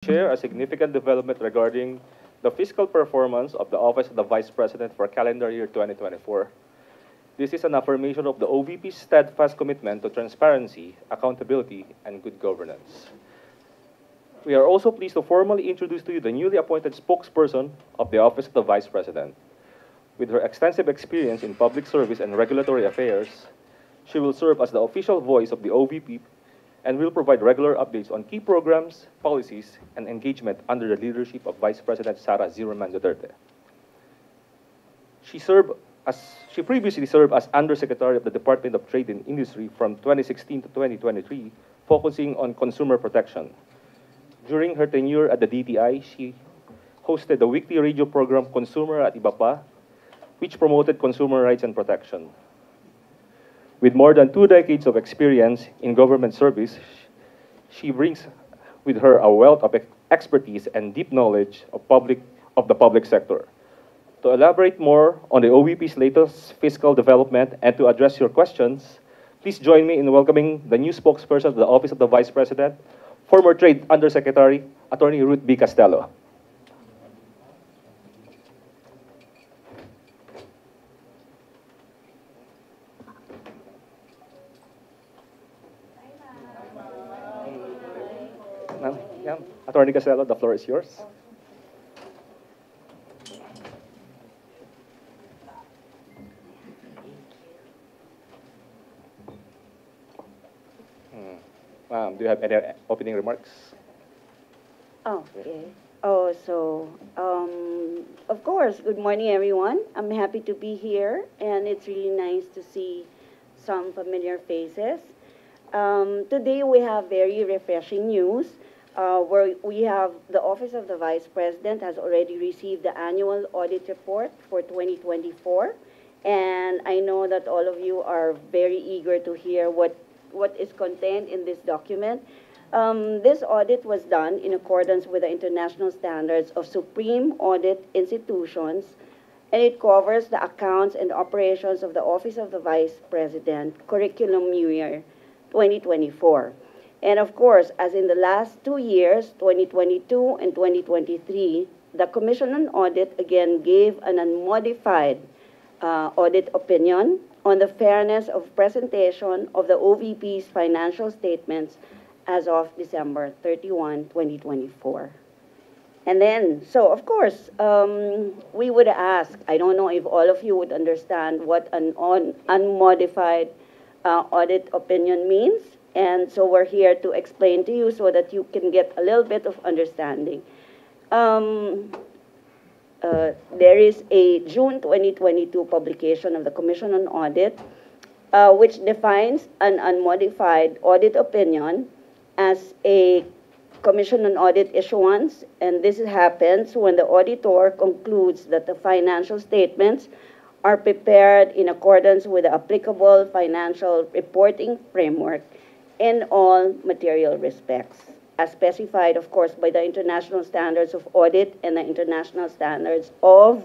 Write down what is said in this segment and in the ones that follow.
share a significant development regarding the fiscal performance of the Office of the Vice President for calendar year 2024. This is an affirmation of the OVP's steadfast commitment to transparency, accountability, and good governance. We are also pleased to formally introduce to you the newly appointed spokesperson of the Office of the Vice President. With her extensive experience in public service and regulatory affairs, she will serve as the official voice of the OVP and will provide regular updates on key programs, policies, and engagement under the leadership of Vice President Sara Ziraman Duterte. She previously served as Undersecretary of the Department of Trade and Industry from 2016 to 2023, focusing on consumer protection. During her tenure at the DTI, she hosted the weekly radio program Consumer at Ibapa, which promoted consumer rights and protection. With more than 2 decades of experience in government service, she brings with her a wealth of expertise and deep knowledge of the public sector. To elaborate more on the OVP's latest fiscal development and to address your questions, please join me in welcoming the new spokesperson of the Office of the Vice President, former Trade Undersecretary, Attorney Ruth B. Castello. Attorney Castello, the floor is yours. Do you have any opening remarks? Oh, okay. Of course, good morning, everyone. I'm happy to be here, and it's really nice to see some familiar faces. Today, we have very refreshing news. Where we have the Office of the Vice President has already received the annual audit report for 2024. And I know that all of you are very eager to hear what is contained in this document. This audit was done in accordance with the international standards of supreme audit institutions, and it covers the accounts and operations of the Office of the Vice President curriculum year 2024. And of course, as in the last 2 years, 2022 and 2023, the Commission on Audit again gave an unmodified audit opinion on the fairness of presentation of the OVP's financial statements as of December 31, 2024. And then, so of course, we would ask, I don't know if all of you would understand what an unmodified audit opinion means. And so we're here to explain to you so that you can get a little bit of understanding. There is a June 2022 publication of the Commission on Audit, which defines an unmodified audit opinion as a Commission on Audit issuance, and this happens when the auditor concludes that the financial statements are prepared in accordance with the applicable financial reporting framework in all material respects, as specified, of course, by the international standards of audit and the international standards of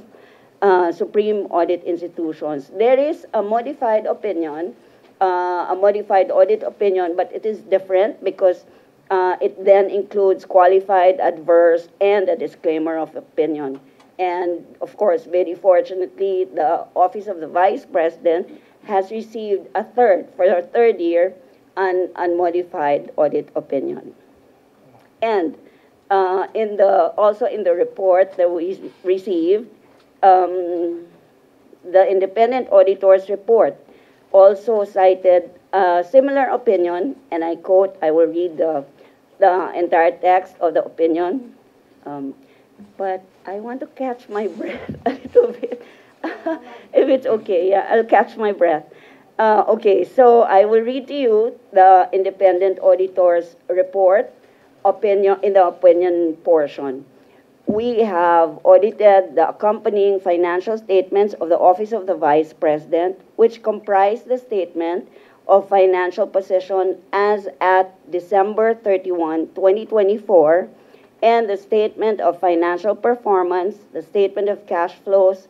supreme audit institutions. There is a modified opinion, a modified audit opinion, but it is different because it then includes qualified, adverse, and a disclaimer of opinion. And of course, very fortunately, the Office of the Vice President has received for the third year, an unmodified audit opinion. And also in the report that we received, the independent auditor's report also cited a similar opinion, and I quote, I will read the entire text of the opinion, but I want to catch my breath a little bit. If it's okay, yeah, I'll catch my breath. Okay, so I will read to you the independent auditor's report opinion in the opinion portion. We have audited the accompanying financial statements of the Office of the Vice President, which comprise the statement of financial position as at December 31, 2024, and the statement of financial performance, the statement of cash flows,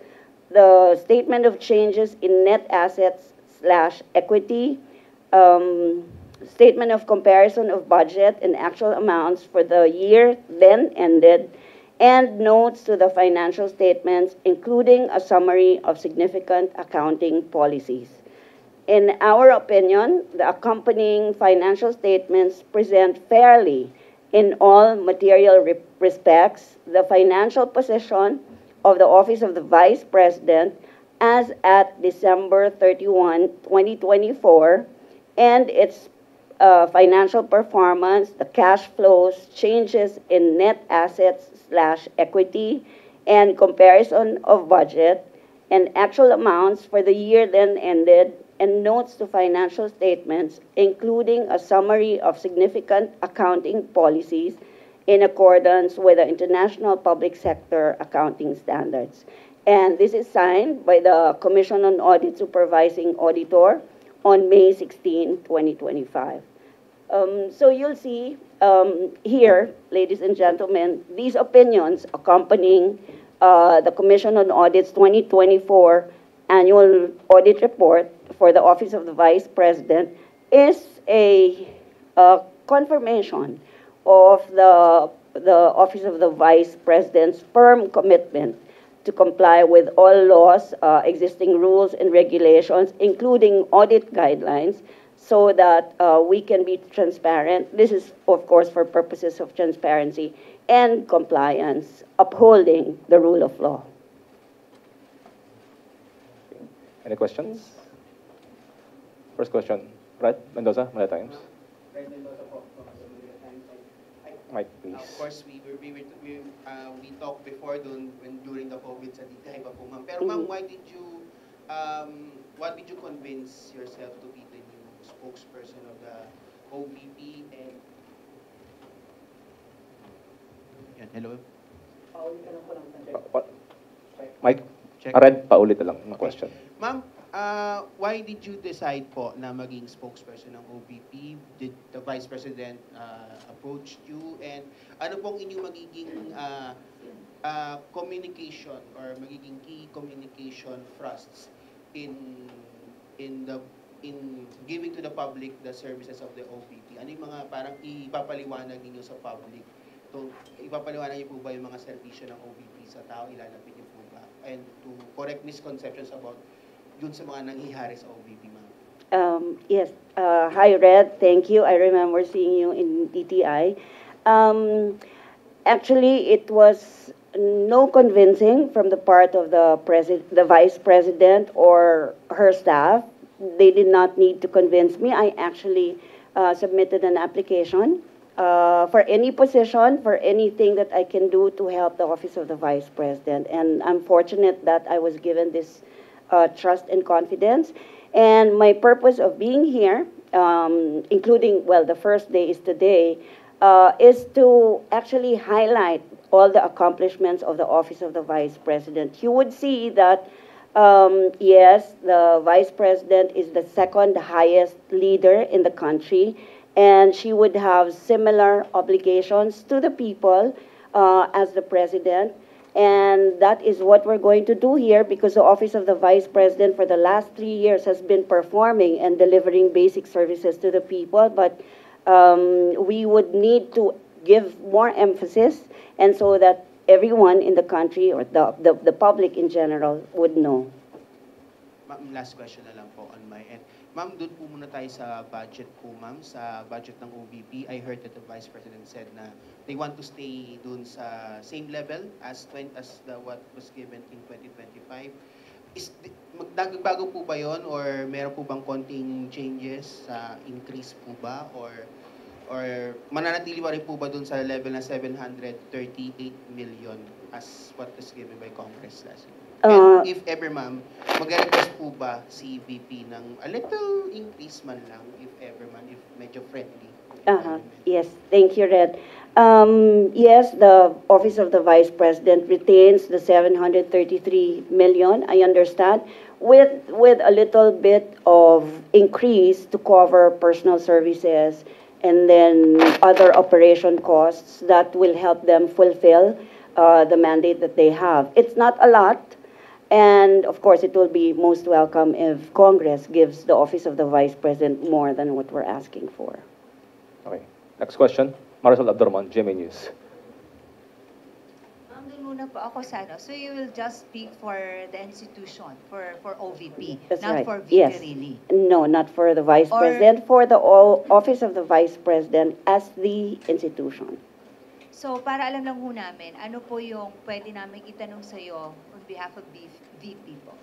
the statement of changes in net assets / equity, statement of comparison of budget and actual amounts for the year then ended, and notes to the financial statements, including a summary of significant accounting policies. In our opinion, the accompanying financial statements present fairly, in all material respects, the financial position of the Office of the Vice President as at December 31, 2024, and its financial performance, the cash flows, changes in net assets/equity, and comparison of budget and actual amounts for the year then ended, and notes to financial statements, including a summary of significant accounting policies in accordance with the International Public Sector Accounting Standards. And this is signed by the Commission on Audit Supervising Auditor on May 16, 2025. So you'll see here, ladies and gentlemen, these opinions accompanying the Commission on Audit's 2024 Annual Audit Report for the Office of the Vice President is a confirmation of the Office of the Vice President's firm commitment to comply with all laws, existing rules and regulations, including audit guidelines, so that we can be transparent. This is, of course, for purposes of transparency and compliance, upholding the rule of law. Any questions? First question, Brad Mendoza, Manila Times. Mike, please. Of course, we talked before during the COVID sa DTI pa po, ma'am. Pero ma'am, what did you convince yourself to be the new spokesperson of the OVP? And yan, hello. Mike, Check. Red, paulit na lang ang question. Ma'am, why did you decide po na maging spokesperson ng OVP? Did the Vice President approach you? And ano pong inyong magiging communication or magiging key communication thrusts in giving to the public the services of the OVP? Ano yung mga parang ipapaliwanag ninyo sa public? Ipapaliwanag niyo po ba yung mga serbisyo ng OVP sa tao? Ilalapit niyo po ba? And to correct misconceptions about dun sa mga nangyayari sa OVP, ma'am. Yes. Hi, Red. Thank you. I remember seeing you in DTI. Actually, it was no convincing from the part of the Vice President or her staff. They did not need to convince me. I actually submitted an application for any position, for anything that I can do to help the Office of the Vice President. And I'm fortunate that I was given this trust and confidence. And my purpose of being here, including, well, the first day is today, is to actually highlight all the accomplishments of the Office of the Vice President. You would see that, yes, the Vice President is the second highest leader in the country, and she would have similar obligations to the people as the President. And that is what we're going to do here, because the Office of the Vice President for the last 3 years has been performing and delivering basic services to the people. But we would need to give more emphasis, and so that everyone in the country or the public in general would know. Ma'am, last question na lang po on my end. Ma'am, doon po muna tayo sa budget po, ma'am. Sa budget ng OVP, I heard that the Vice President said na they want to stay doon sa same level as what was given in 2025. Magbago po ba yon, or meron po bang konting changes sa increase po ba, or mananatili pa rin po ba doon sa level na 738 million as what was given by Congress last year? And if ever, ma'am, mag-request po ba si VP ng a little increase man lang, if ever man, if medyo friendly? Yes, thank you, Red. Yes, the Office of the Vice President retains the 733 million, I understand, with a little bit of increase to cover personal services and then other operation costs that will help them fulfill the mandate that they have. It's not a lot, And of course, it will be most welcome if Congress gives the office of the Vice President more than what we're asking for. Okay. Next question, Marisol Abdurman, GMA News. Ma'am, doon muna po ako sa ano. So you will just speak for the institution, for OVP, That's right. not for VP Yes. really. No, not for the Vice Or- President, for the office of the Vice President as the institution. So para alam lang ho namin, ano po yung pwede namin itanong sa iyo on behalf of VP po?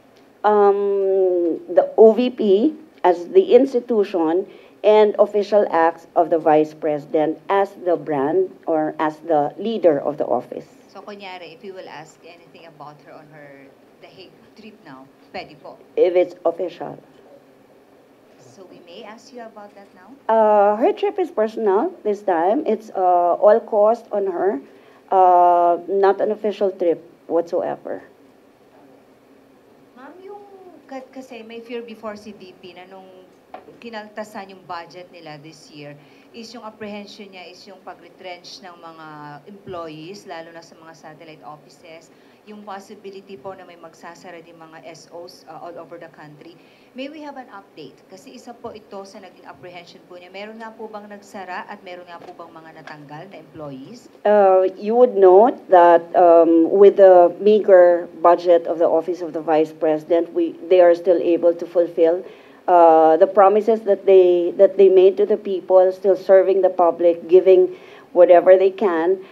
The OVP as the institution and official acts of the Vice President as the brand or as the leader of the office. So kunyari, if you will ask anything about her on her The Hague trip now, pwede po. If it's official. So we may ask you about that now? Her trip is personal this time. It's all cost on her, not an official trip whatsoever. Ma'am, yung kasi may fear before si VP na nung kinaltasan yung budget nila this year is yung apprehension niya is yung pag-retrench ng mga employees, lalo na sa mga satellite offices, yung possibility po na may magsasara din mga SOs all over the country. May we have an update? Kasi isa po ito sa naging apprehension po niya. Meron nga po bang nagsara at meron nga po bang mga natanggal na employees? You would note that with the meager budget of the Office of the Vice President, they are still able to fulfill the promises that they made to the people, still serving the public, giving whatever they can.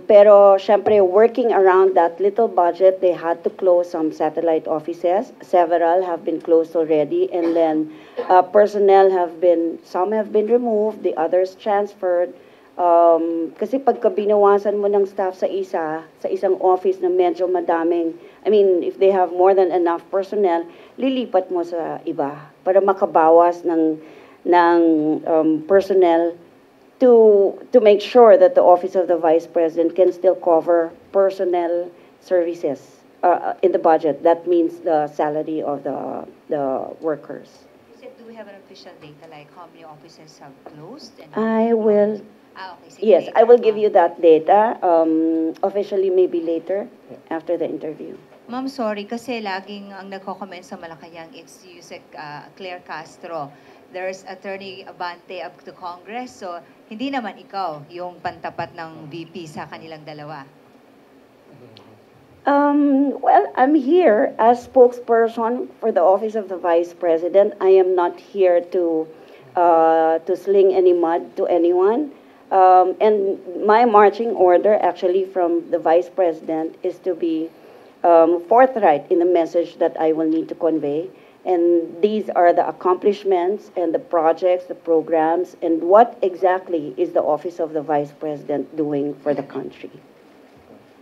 Pero syempre, working around that little budget, they had to close some satellite offices. Several have been closed already, and then some have been removed, the others transferred. Kasi pagka binawasan mo ng staff sa isang office na medyo madaming, if they have more than enough personnel, lilipat mo sa iba para makabawas ng personnel to make sure that the Office of the Vice President can still cover personnel services in the budget. That means the salary of the workers. You said, do we have an official data like how many offices have closed? And I will, okay. Sige, yes, later, I will give ma'am. you that data officially maybe later after the interview. Ma'am, sorry, kasi laging ang nagko-comment sa Malacanang, it's Yusek Claire Castro. There's Attorney Abante of the Congress, so hindi naman ikaw yung pantapat ng VP sa kanilang dalawa. Well, I'm here as spokesperson for the Office of the Vice President. I am not here to sling any mud to anyone. And my marching order, actually, from the Vice President, is to be forthright in the message that I will need to convey. And these are the accomplishments and the projects, the programs, and what exactly is the Office of the Vice President doing for the country.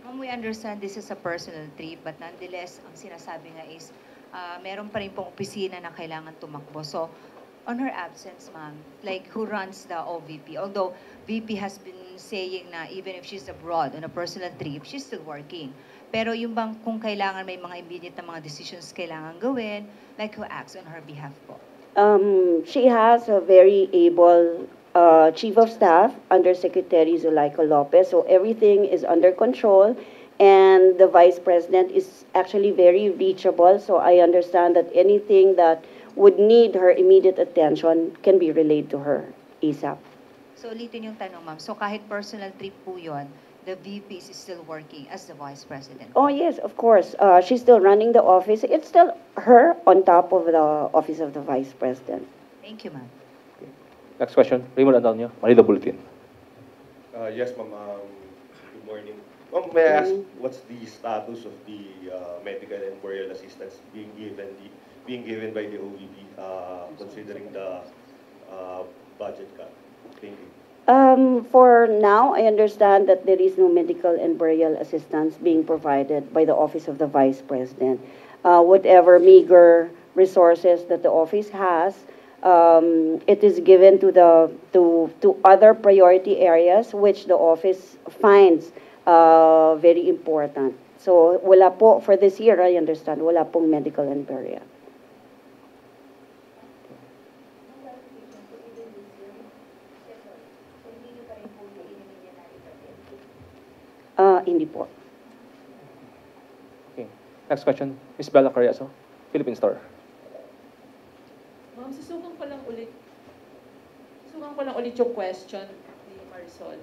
Ma'am, we understand this is a personal trip, but nonetheless, ang sinasabi nga is, meron pa rin pong opisina na kailangan tumakbo. So, on her absence, ma'am, like who runs the OVP? Although VP has been saying na even if she's abroad on a personal trip, she's still working. Pero yung bang kung kailangan may mga immediate na mga decisions kailangan gawin, like who acts on her behalf po? She has a very able Chief of Staff, Undersecretary Zulaika Lopez, so everything is under control, and the Vice President is actually very reachable, so I understand that anything that would need her immediate attention can be relayed to her ASAP. So ulitin yung tanong, ma'am. So kahit personal trip po yun, the VP is still working as the Vice President? Oh, yes, of course. She's still running the office. It's still her on top of the Office of the Vice President. Thank you, ma'am. Next question, Raymond Antonio, Manila Bulletin. Yes, ma'am. Good morning. Ma'am, may I ask what's the status of the medical and burial assistance being given by the OVP, considering the budget cut? Thank you. For now, I understand that there is no medical and burial assistance being provided by the Office of the Vice President. Whatever meager resources that the office has, it is given to other priority areas which the office finds very important. So wala po for this year, I understand, wala pong medical and burial. Okay. Next question, Ms. Bella Carriazo, Philippine Star. Ma'am, susukan ko lang ulit yung question ni Marisol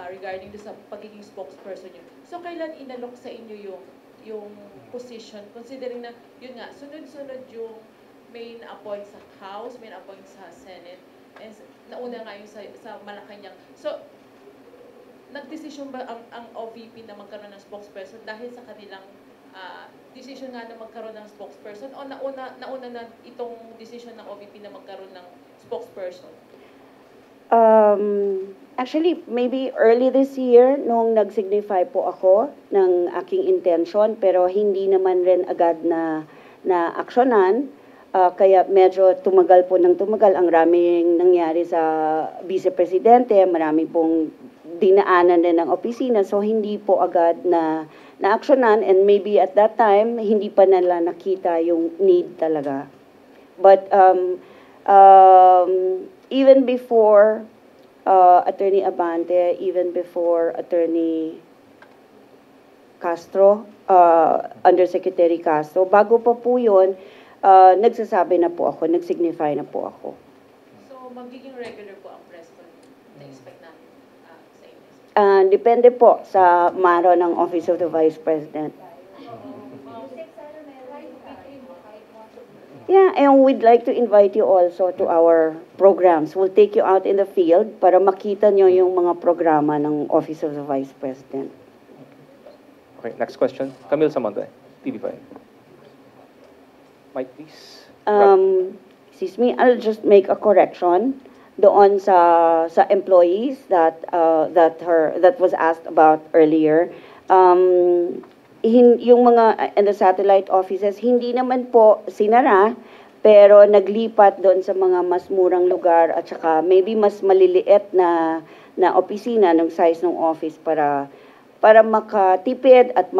regarding sa pagiging spokesperson niyo. So, kailan inalok sa inyo yung position, considering na, yun nga, sunod-sunod yung may na-appoint sa House, may na-appoint sa Senate, and nauna nga yung sa Malacanang. So, nagdesisyon ba ang OVP na magkaroon ng spokesperson dahil sa kanilang decision nga na magkaroon ng spokesperson o nauna na itong decision ng OVP na magkaroon ng spokesperson? Actually, maybe early this year, nung nag-signify po ako ng aking intention, pero hindi naman rin agad na aksyonan. Kaya medyo tumagal po ng tumagal. Ang raming nangyari sa Vice Presidente, marami pong dinaanan din ng opisina, so hindi po agad na aksyonan, and maybe at that time, hindi pa nila nakita yung need talaga. But even before Attorney Abante, even before Attorney Castro, Undersecretary Castro, bago pa po yun, nagsasabi na po ako, nag-signify na po ako. So, magiging regular po ang press con na-expect natin sa inyo? Depende po sa maro ng Office of the Vice President. Yeah, and we'd like to invite you also to our programs. We'll take you out in the field para makita nyo yung mga programa ng Office of the Vice President. Okay, next question, Camille Samonte, TV5. Mike, please. Excuse me, I'll just make a correction doon sa employees that was asked about earlier. Yung mga in the satellite offices, hindi naman po sinara, pero naglipat doon sa mga mas murang lugar at saka maybe mas maliliit na opisina ng size ng office para makatipid at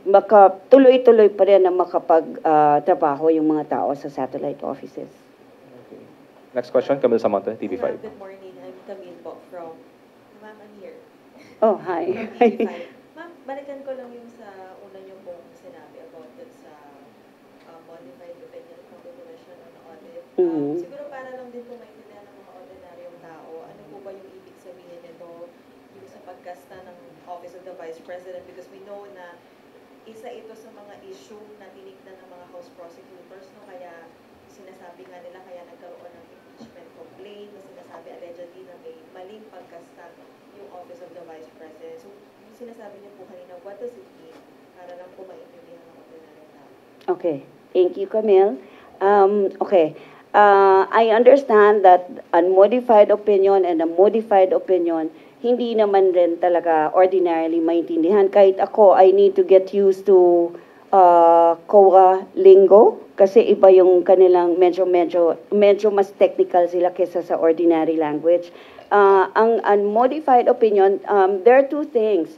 makatuloy-tuloy pa rin na makapag-trabaho yung mga tao sa satellite offices. Okay. Next question, Camille Samonte, TV5. Good morning. I'm Camille po from... Ma'am, I'm here. Oh, hi. From TV5. Ma'am, balikan ko lang yung sa una niyo pong sinabi about it sa modified opinion from the Commission on Audit. Siguro para lang din po maintindihan ng mga ordinaryong tao, ano po ba yung ibig sabihin nito yung sa pagkasta ng Office of the Vice President? Because we know na isa ito sa mga issue na tinignan ng mga House prosecutors, no? Kaya sinasabi nga nila kaya nagkaroon ng impeachment complaint na sinasabi allegedly na may maling pagkasta yung Office of the Vice President. So, yung sinasabi niyo po kanina, what does it mean? Para lang po maintindihan ng ordinaryong tao. Okay. Thank you, Camille. Okay. I understand that unmodified opinion and a modified opinion, hindi naman rin talaga ordinarily maintindihan. Kahit ako, I need to get used to COA lingo kasi iba yung kanilang medyo mas technical sila kesa sa ordinary language. Ang unmodified opinion, there are two things.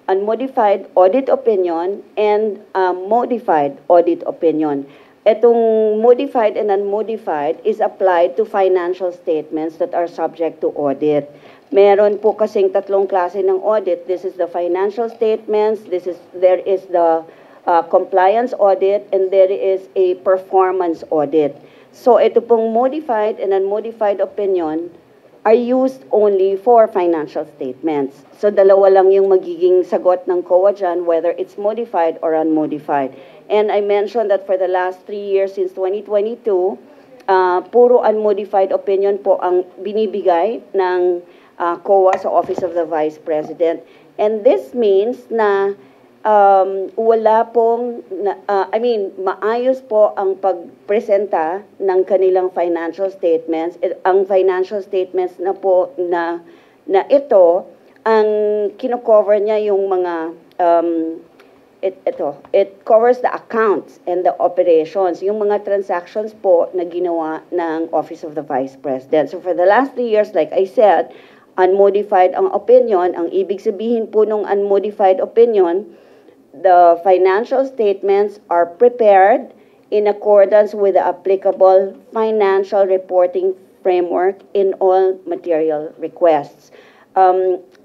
Unmodified audit opinion and modified audit opinion. Itong modified and unmodified is applied to financial statements that are subject to audit. Meron po kasing tatlong klase ng audit. This is the financial statements, there is the compliance audit, and there is a performance audit. So ito pong modified and unmodified opinion are used only for financial statements. So dalawa lang yung magiging sagot ng COA dyan, whether it's modified or unmodified. And I mentioned that for the last 3 years since 2022, puro unmodified opinion po ang binibigay ng COA sa Office of the Vice President. And this means na wala pong, maayos po ang pagpresenta ng kanilang financial statements. Ang financial statements na po na ito, ang kino-cover niya yung mga, it covers the accounts and the operations, yung mga transactions po na ginawa ng Office of the Vice President. So for the last 3 years, like I said, unmodified ang opinion. Ang ibig sabihin po ng unmodified opinion, the financial statements are prepared in accordance with the applicable financial reporting framework in all material requests.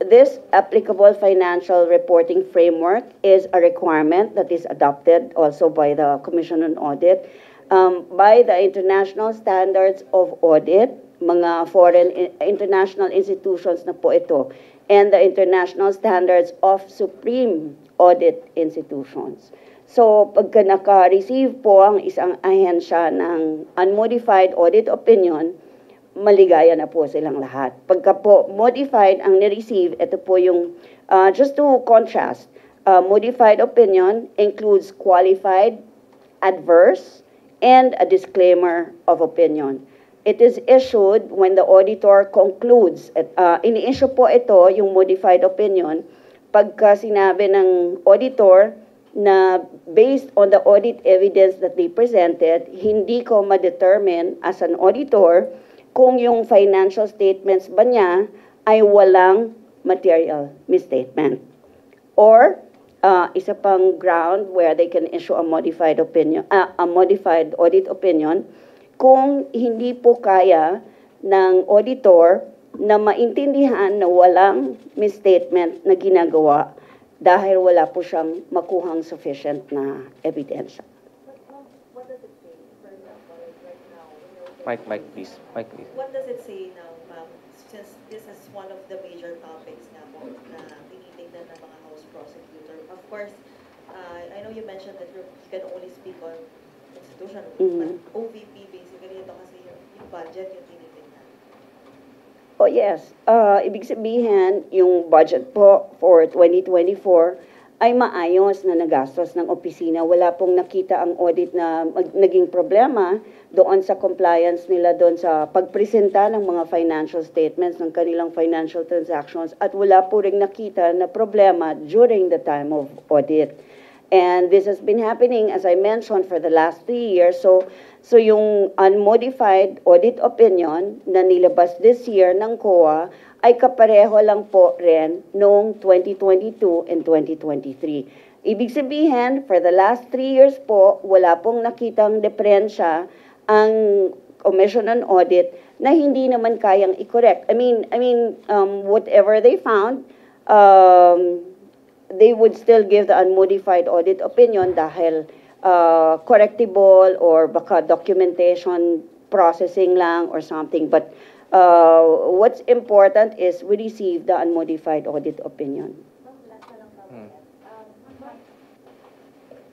this applicable financial reporting framework is a requirement that is adopted also by the Commission on Audit, by the international standards of audit, mga international institutions na po ito, and the international standards of supreme audit institutions. So, pagka naka-receive po ang isang ahensya ng unmodified audit opinion, maligaya na po silang lahat. Pagka po modified ang ni-receive, ito po yung, just to contrast, modified opinion includes qualified, adverse, and a disclaimer of opinion. It is issued when the auditor concludes. Ini-issue po ito, yung modified opinion, pagka sinabi ng auditor na based on the audit evidence that they presented, hindi ko ma-determine as an auditor kung yung financial statements ba niya ay walang material misstatement. Or, isa pang ground where they can issue a modified opinion, a modified audit opinion, kung hindi po kaya ng auditor na maintindihan na walang misstatement na ginagawa dahil wala po siyang makuhang sufficient na ebidensya. What does it say, for example, right now? Mike, please. Mike, please. What does it say now, ma'am? Since this is one of the major topics na po na tinitignan ng mga House Prosecutor. Of course, I know you mentioned that you can only speak on institution, but OVP basically, ito kasi yung budget yung tinitignan. Oh yes, ibig sabihin yung budget po for 2024 ay maayos na nagastos ng opisina. Wala pong nakita ang audit na naging problema doon sa compliance nila doon sa pagpresenta ng mga financial statements ng kanilang financial transactions at wala po ring nakita na problema during the time of audit. And this has been happening, as I mentioned, for the last 3 years. So yung unmodified audit opinion na nilabas this year ng COA ay kapareho lang po rin noong 2022 and 2023. Ibig sabihin, for the last 3 years po, wala pong nakitang diferensya ang Commission on Audit na hindi naman kayang i-correct. I mean, whatever they found, they would still give the unmodified audit opinion dahil correctable or baka documentation processing lang or something. But what's important is we receive the unmodified audit opinion.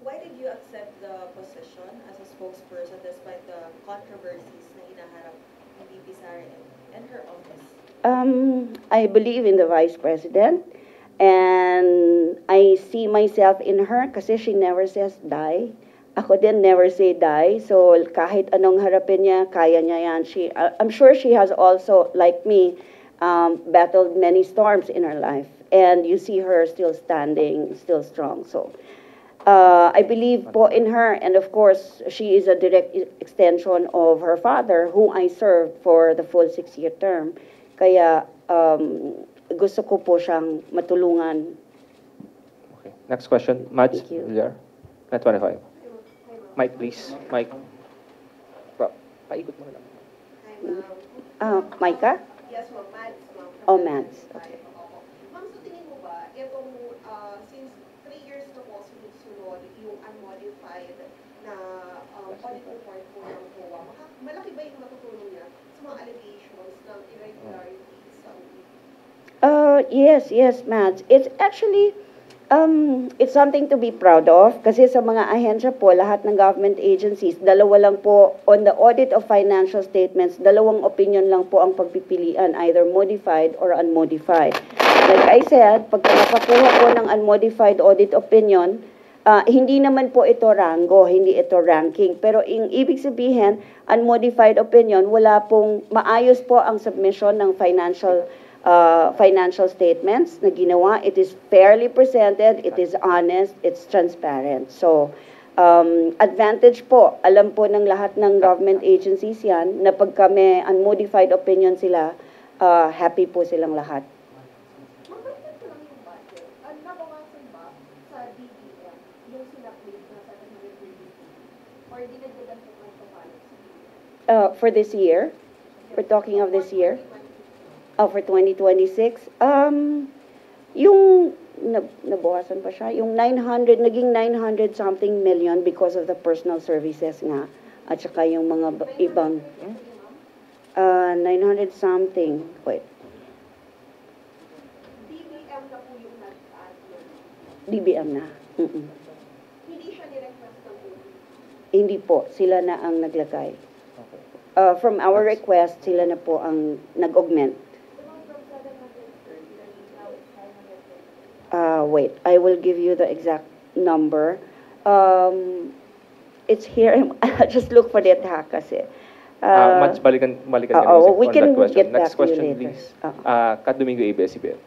Why did you accept the position as a spokesperson despite the controversies na hinaharap ni VP Sara and her office? I believe in the Vice President. And I see myself in her kasi she never says die. Ako din never say die. So kahit anong harapin niya, kaya niya yan. I'm sure she has also, like me, battled many storms in her life. And you see her still standing, still strong. So I believe po in her. And of course, she is a direct extension of her father, whom I served for the full 6-year term. Kaya gusto ko po siyang matulungan. Okay. Next question, Mads Thank you. Villar, Net 25. Mike, please. Mike. Paikot mo na lang. Micah? Yes, ma'am. Mads, ma'am. Oh, Mads. Okay. Ma'am, sa tingin mo ba, itong, since 3 years na po sunod-sunod, yung unmodified na audit report po ng COA, malaki ba yung matutulong niya sa mga allegations ng irregularities sa OVP? Yes, Mads. It's actually, it's something to be proud of kasi sa mga ahensya po, lahat ng government agencies, dalawa lang po, on the audit of financial statements, dalawang opinion lang po ang pagpipilian, either modified or unmodified. Like I said, pagka nakakuha po ng unmodified audit opinion, hindi naman po ito rango, hindi ito ranking. Pero ibig sabihin, unmodified opinion, wala pong maayos po ang submission ng financial statements na ginawa. It is fairly presented, it is honest, it's transparent. So, advantage po, alam po ng lahat ng government agencies yan, na pagka may unmodified opinion sila, happy po silang lahat. Mabalikan ko lang yung budget. Nabawasan ba sa DBM yung sinaplit na 720? Or dinagdagan po ng total? For this year, we're talking of this year. For 2026, nabawasan pa siya. Yung 900, naging 900 something million because of the personal services nga. At saka yung mga ibang, 900 something, wait, DBM na po yung nag-add yun. DBM na. Mm-mm. Hindi siya ni-request ng OVP. Hindi po, sila na ang naglagay. Okay. From our request, sila na po ang nag-augment. From 730, now it's 530. Wait, I will give you the exact number. It's here. I'll just look for it ha kasi. Mats, balikan ka oo, we on can that question. get back Next to you question, later. please. Kat Domingo, ABS-CBN.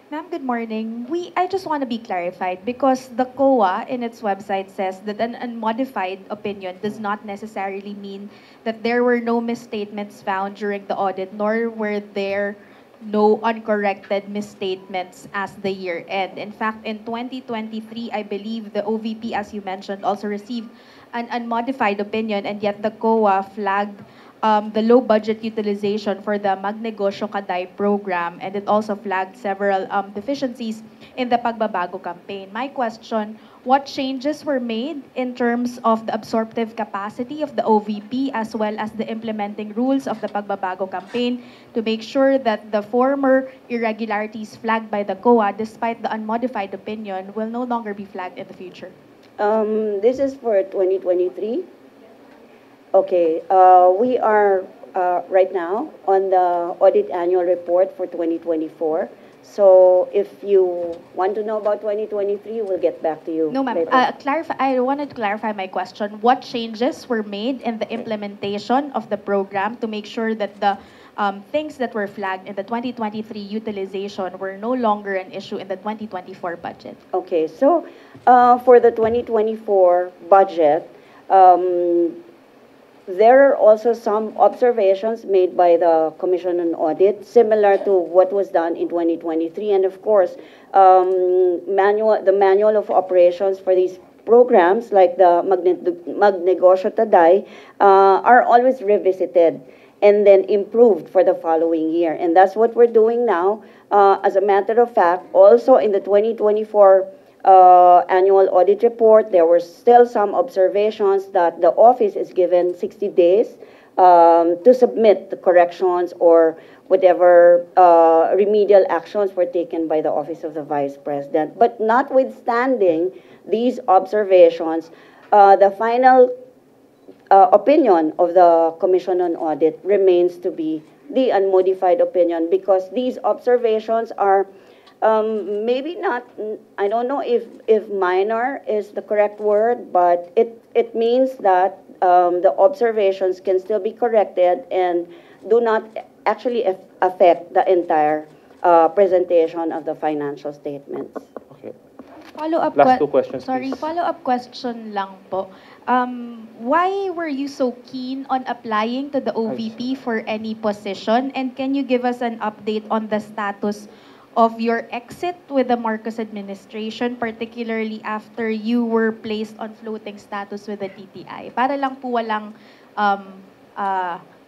Ma'am, good morning. I just want to be clarified because the COA in its website says that an unmodified opinion does not necessarily mean that there were no misstatements found during the audit, nor were there no uncorrected misstatements as the year end. In fact, in 2023, I believe the OVP, as you mentioned, also received an unmodified opinion, and yet the COA flagged the low budget utilization for the Magnegosyo Kaday program, and it also flagged several deficiencies in the Pagbabago campaign. My question, what changes were made in terms of the absorptive capacity of the OVP as well as the implementing rules of the Pagbabago campaign to make sure that the former irregularities flagged by the COA, despite the unmodified opinion, will no longer be flagged in the future? This is for 2023. Okay, we are right now on the audit annual report for 2024. So if you want to know about 2023, we'll get back to you. No, ma'am. later. I wanted to clarify my question. What changes were made in the implementation of the program to make sure that the things that were flagged in the 2023 utilization were no longer an issue in the 2024 budget? Okay, so for the 2024 budget, there are also some observations made by the Commission on Audit, similar to what was done in 2023. And of course, the manual of operations for these programs, like the Magnegosyo Taday, are always revisited and then improved for the following year. And that's what we're doing now. As a matter of fact, also in the 2024 annual audit report, there were still some observations that the office is given 60 days to submit the corrections or whatever remedial actions were taken by the Office of the Vice President. But notwithstanding these observations, the final opinion of the Commission on Audit remains to be the unmodified opinion, because these observations are maybe not, I don't know if minor is the correct word, but it means that the observations can still be corrected and do not actually affect the entire presentation of the financial statements. Okay. Follow-up Last two questions, Sorry, please. follow-up question lang po. Why were you so keen on applying to the OVP for any position? And can you give us an update on the status of your exit with the Marcos administration, particularly after you were placed on floating status with the DTI? Para lang po walang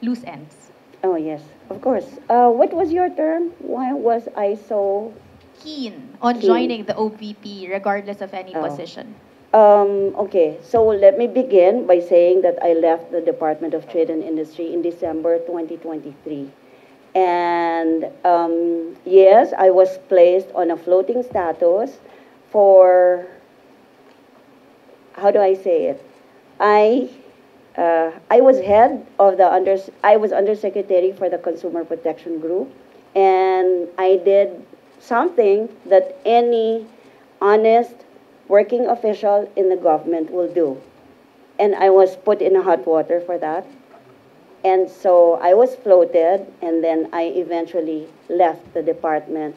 loose ends. Oh, yes, of course. What was your term? Why was I so... Keen on Keen. joining the OVP regardless of any Oh. position. Okay, so let me begin by saying that I left the Department of Trade and Industry in December 2023. And yes, I was placed on a floating status for, how do I say it? I was head of the I was undersecretary for the Consumer Protection Group, and I did something that any honest working official in the government will do. And I was put in hot water for that. And so I was floated, and then I eventually left the department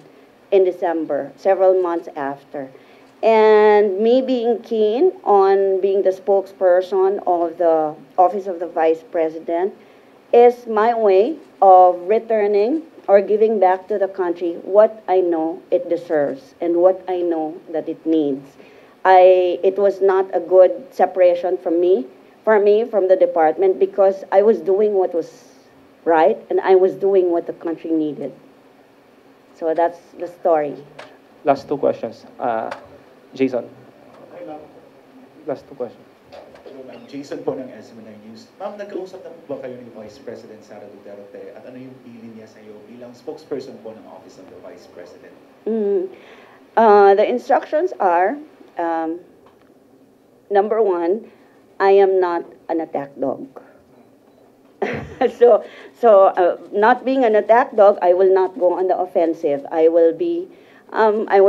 in December, several months after. And me being keen on being the spokesperson of the Office of the Vice President is my way of returning or giving back to the country what I know it deserves and what I know that it needs. It was not a good separation from me from the department, because I was doing what was right and I was doing what the country needed. So that's the story. Last two questions. Jason, last two questions. Hello, ma'am. Jason po ng SMNI News. Ma'am, nagkausap na po ba kayo ni Vice President Sara Duterte at ano yung feeling niya sa iyo bilang spokesperson po ng Office of the Vice President? The instructions are, number one, I am not an attack dog. Not being an attack dog, I will not go on the offensive. I will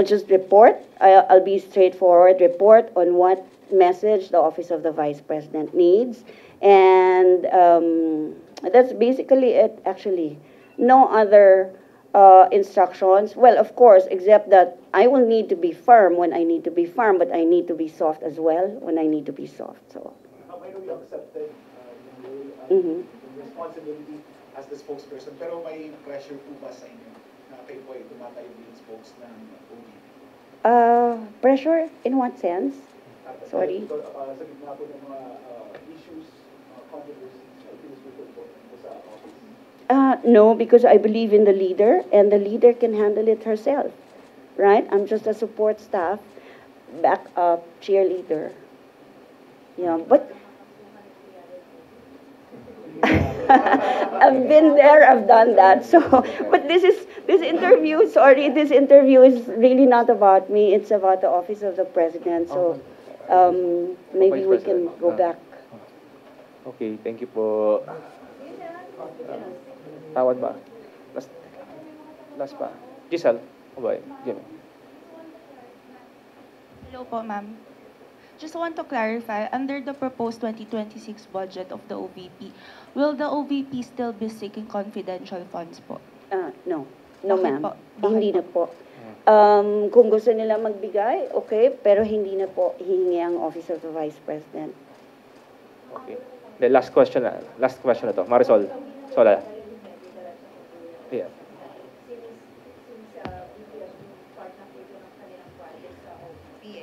just report. I'll be straightforward, report on what message the Office of the Vice President needs. And that's basically it, actually. No other instructions. Well, of course, except that I will need to be firm when I need to be firm, but I need to be soft as well when I need to be soft. So. I know you accepted Mhm. the responsibility as the spokesperson, pero may pressure po ba sa inyo na kayo po ay tumatay bilang spokes ng OVP? Pressure in what sense? Sorry. Sa gitna po ng mga issues, controversies, sa office. No, because I believe in the leader, and the leader can handle it herself, right? I'm just a support staff, backup cheerleader. Yeah, but I've been there, I've done that. So, but this interview is really not about me. It's about the Office of the President. So, maybe we can go back. Okay, thank you po. Tawad ba? Last pa. Giselle, okay. Jimmy. Hello po, ma'am. Just want to clarify, under the proposed 2026 budget of the OVP, will the OVP still be seeking confidential funds po? No. No, Bakit ma'am. po? Hindi na po. Kung gusto nila magbigay, okay, pero hindi na po hihingi ang Office of the Vice President. Okay. The last question na to. Marisol. Sola. Yeah.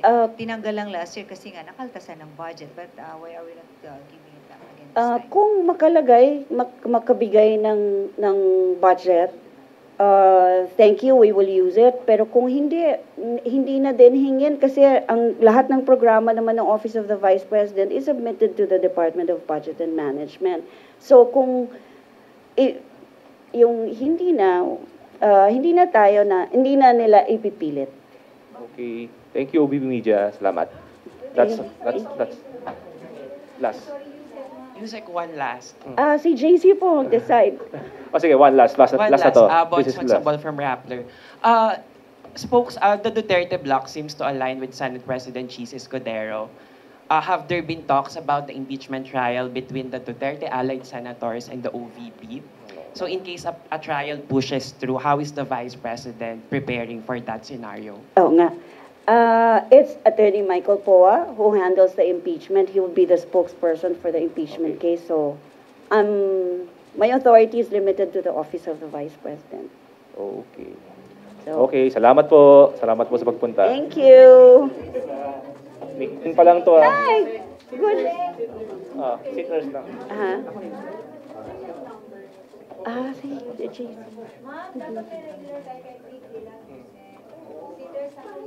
Tinanggal lang last year kasi nga nakaltasan ng budget, but why are we not giving it back again this time? Kung makabigay ng budget, thank you, we will use it. Pero kung hindi na din hingin kasi ang lahat ng programa naman ng Office of the Vice President is submitted to the Department of Budget and Management. So kung yung hindi na nila ipipilit. Okay. Thank you, OBP Media. Salamat. That's last. Yusek, one last. Si JC po mag-decide. Sige, one last na to. Bones This is last. Magsabal from Rappler. The Duterte bloc seems to align with Senate President Chis Escudero. Have there been talks about the impeachment trial between the Duterte allied senators and the OVP? So in case a trial pushes through, how is the Vice President preparing for that scenario? Oo nga. It's Attorney Michael Poa who handles the impeachment. He will be the spokesperson for the impeachment case. So, my authority is limited to the Office of the Vice President. Okay. So, Okay, salamat po. Salamat po sa pagpunta. thank you. Meeting pa lang to Hi. Good. Sitters lang. Si JC. Ma'am, dapat may regular tayo kay Weekly lang. Sitters ako